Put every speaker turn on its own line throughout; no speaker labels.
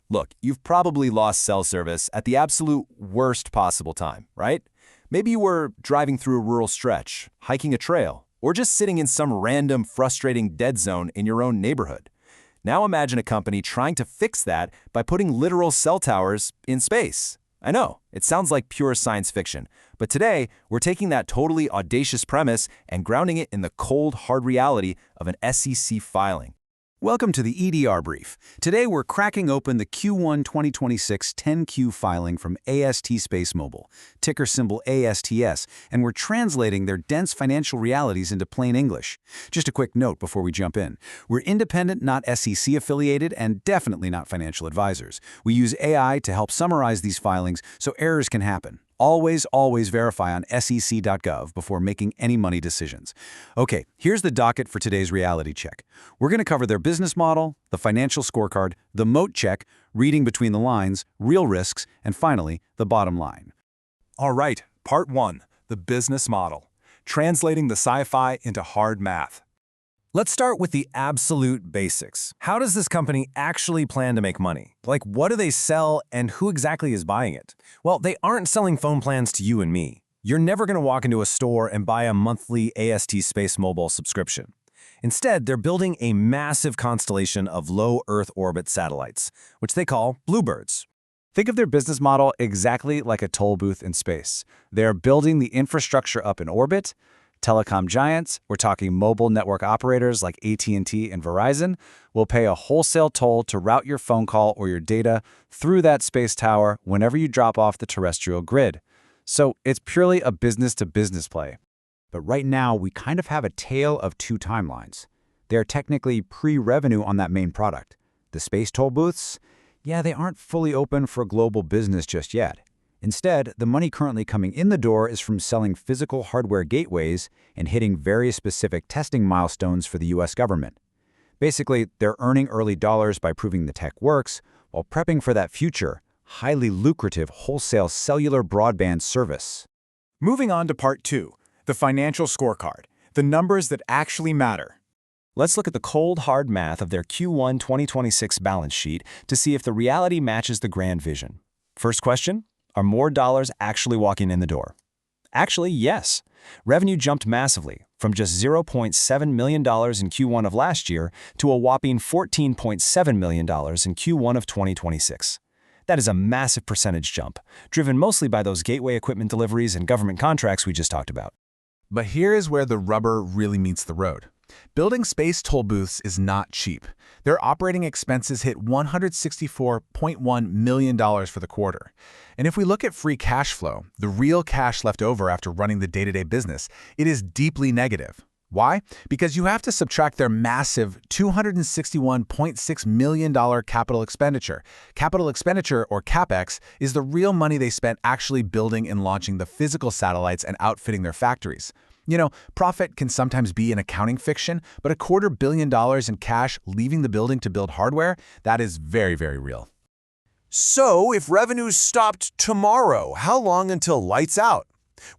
Look, you've probably lost cell service at the absolute worst possible time, right? Maybe you were driving through a rural stretch, hiking a trail, or just sitting in some random frustrating dead zone in your own neighborhood. Now imagine a company trying to fix that by putting literal cell towers in space. I know, it sounds like pure science fiction, but today we're taking that totally audacious premise and grounding it in the cold, hard reality of an SEC filing.
Welcome to the EDGAR brief. Today we're cracking open the Q1 2026 10Q filing from AST SpaceMobile, ticker symbol ASTS, and we're translating their dense financial realities into plain English. Just a quick note before we jump in. We're independent, not SEC affiliated, and definitely not financial advisors. We use AI to help summarize these filings so errors can happen. Always verify on sec.gov before making any money decisions. Okay, here's the docket for today's reality check. We're going to cover their business model, the financial scorecard, the moat check, reading between the lines, real risks, and finally, the bottom line.
All right, part 1, the business model. Translating the sci-fi into hard math.
Let's start with the absolute basics. How does this company actually plan to make money? Like, what do they sell and who exactly is buying it? Well, they aren't selling phone plans to you and me. You're never going to walk into a store and buy a monthly AST SpaceMobile subscription. Instead, they're building a massive constellation of low Earth orbit satellites, which they call bluebirds.
Think of their business model exactly like a toll booth in space. They're building the infrastructure up in orbit. Telecom giants, we're talking mobile network operators like AT&T and Verizon, will pay a wholesale toll to route your phone call or your data through that space tower whenever you drop off the terrestrial grid. So it's purely a business-to-business play.
But right now, we kind of have a tale of two timelines. They're technically pre-revenue on that main product. The space toll booths, yeah, they aren't fully open for global business just yet. Instead, the money currently coming in the door is from selling physical hardware gateways and hitting very specific testing milestones for the US government. Basically, they're earning early dollars by proving the tech works, while prepping for that future, highly lucrative wholesale cellular broadband service.
Moving on to part 2, the financial scorecard, the numbers that actually matter.
Let's look at the cold, hard math of their Q1 2026 balance sheet to see if the reality matches the grand vision. First question. Are more dollars actually walking in the door? Actually, yes. Revenue jumped massively, from just $0.7 million in Q1 of last year to a whopping $14.7 million in Q1 of 2026. That is a massive percentage jump, driven mostly by those gateway equipment deliveries and government contracts we just talked about.
But here is where the rubber really meets the road. Building space toll booths is not cheap. Their operating expenses hit $164.1 million for the quarter. And if we look at free cash flow, the real cash left over after running the day-to-day business, it is deeply negative. Why? Because you have to subtract their massive $261.6 million capital expenditure. Capital expenditure, or capex, is the real money they spent actually building and launching the physical satellites and outfitting their factories. You know, profit can sometimes be an accounting fiction, but $250 million in cash leaving the building to build hardware, that is very, very real.
So, if revenues stopped tomorrow, how long until lights out?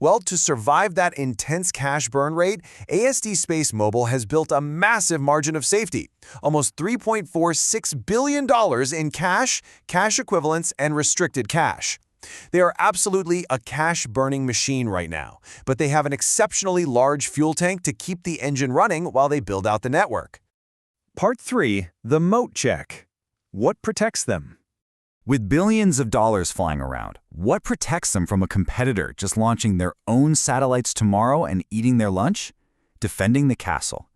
Well, to survive that intense cash burn rate, AST SpaceMobile has built a massive margin of safety, almost $3.46 billion in cash, cash equivalents, and restricted cash. They are absolutely a cash-burning machine right now, but they have an exceptionally large fuel tank to keep the engine running while they build out the network.
Part 3, the moat check. What protects them?
With billions of dollars flying around, what protects them from a competitor just launching their own satellites tomorrow and eating their lunch? Defending the castle.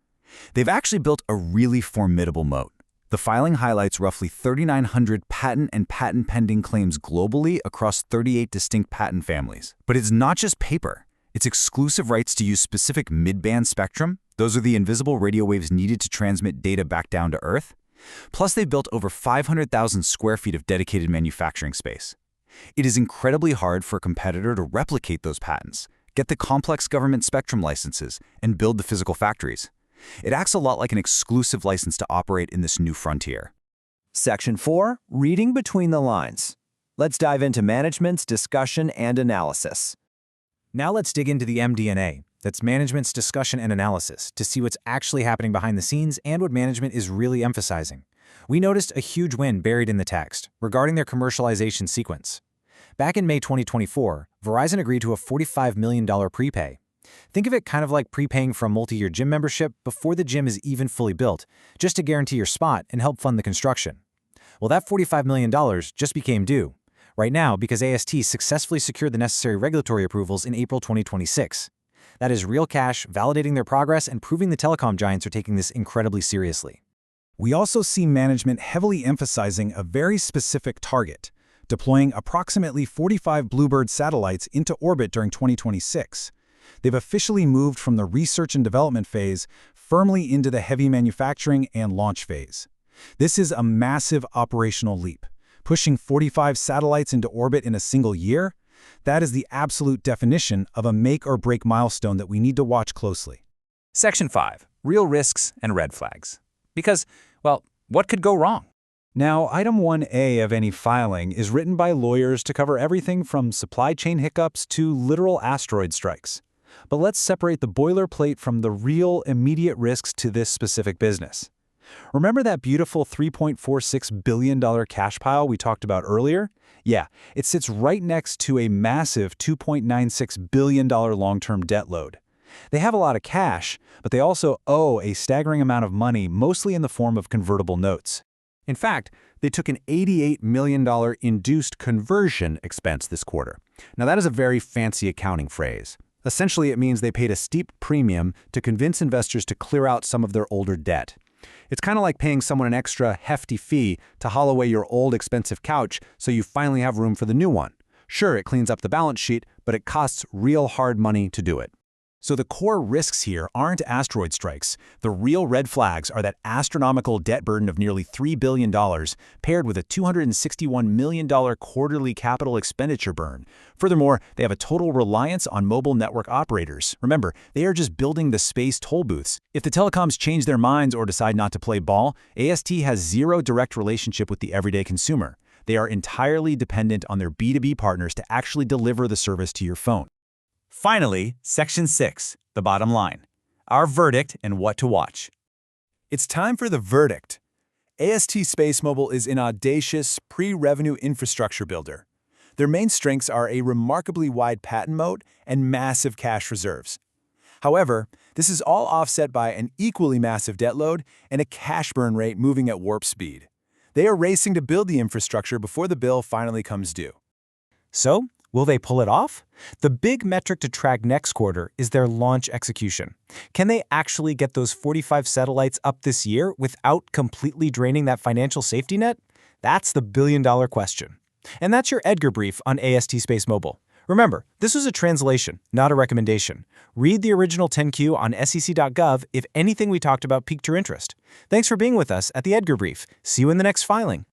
They've actually built a really formidable moat. The filing highlights roughly 3,900 patent and patent-pending claims globally across 38 distinct patent families. But it's not just paper. It's exclusive rights to use specific mid-band spectrum. Those are the invisible radio waves needed to transmit data back down to Earth. Plus, they've built over 500,000 square feet of dedicated manufacturing space. It is incredibly hard for a competitor to replicate those patents, get the complex government spectrum licenses, and build the physical factories. It acts a lot like an exclusive license to operate in this new frontier.
Section 4, reading between the lines. Let's dive into management's discussion and analysis. Now let's dig into the MD&A. That's management's discussion and analysis to see what's actually happening behind the scenes and what management is really emphasizing.
We noticed a huge win buried in the text regarding their commercialization sequence. Back in May 2024, Verizon agreed to a $45 million prepay. Think of it kind of like prepaying for a multi-year gym membership before the gym is even fully built, just to guarantee your spot and help fund the construction. Well, that $45 million just became due right now because AST successfully secured the necessary regulatory approvals in April 2026. That is real cash, validating their progress and proving the telecom giants are taking this incredibly seriously.
We also see management heavily emphasizing a very specific target, deploying approximately 45 Bluebird satellites into orbit during 2026. They've officially moved from the research and development phase firmly into the heavy manufacturing and launch phase. This is a massive operational leap. Pushing 45 satellites into orbit in a single year? That is the absolute definition of a make-or-break milestone that we need to watch closely.
Section 5. Real risks and red flags. Because, well, what could go wrong?
Now, Item 1A of any filing is written by lawyers to cover everything from supply chain hiccups to literal asteroid strikes. But let's separate the boilerplate from the real, immediate risks to this specific business. Remember that beautiful $3.46 billion cash pile we talked about earlier? Yeah, it sits right next to a massive $2.96 billion long-term debt load. They have a lot of cash, but they also owe a staggering amount of money, mostly in the form of convertible notes. In fact, they took an $88 million induced conversion expense this quarter. Now, that is a very fancy accounting phrase. Essentially, it means they paid a steep premium to convince investors to clear out some of their older debt. It's kind of like paying someone an extra hefty fee to haul away your old expensive couch so you finally have room for the new one. Sure, it cleans up the balance sheet, but it costs real hard money to do it. So the core risks here aren't asteroid strikes. The real red flags are that astronomical debt burden of nearly $3 billion paired with a $261 million quarterly capital expenditure burn. Furthermore, they have a total reliance on mobile network operators. Remember, they are just building the space toll booths. If the telecoms change their minds or decide not to play ball, AST has zero direct relationship with the everyday consumer. They are entirely dependent on their B2B partners to actually deliver the service to your phone.
Finally, Section 6, the bottom line. Our verdict and what to watch.
It's time for the verdict. AST SpaceMobile is an audacious, pre-revenue infrastructure builder. Their main strengths are a remarkably wide patent moat and massive cash reserves. However, this is all offset by an equally massive debt load and a cash burn rate moving at warp speed. They are racing to build the infrastructure before the bill finally comes due.
So, will they pull it off? The big metric to track next quarter is their launch execution. Can they actually get those 45 satellites up this year without completely draining that financial safety net? That's the billion-dollar question. And that's your EDGAR brief on AST SpaceMobile. Remember, this was a translation, not a recommendation. Read the original 10Q on sec.gov if anything we talked about piqued your interest. Thanks for being with us at the EDGAR brief. See you in the next filing.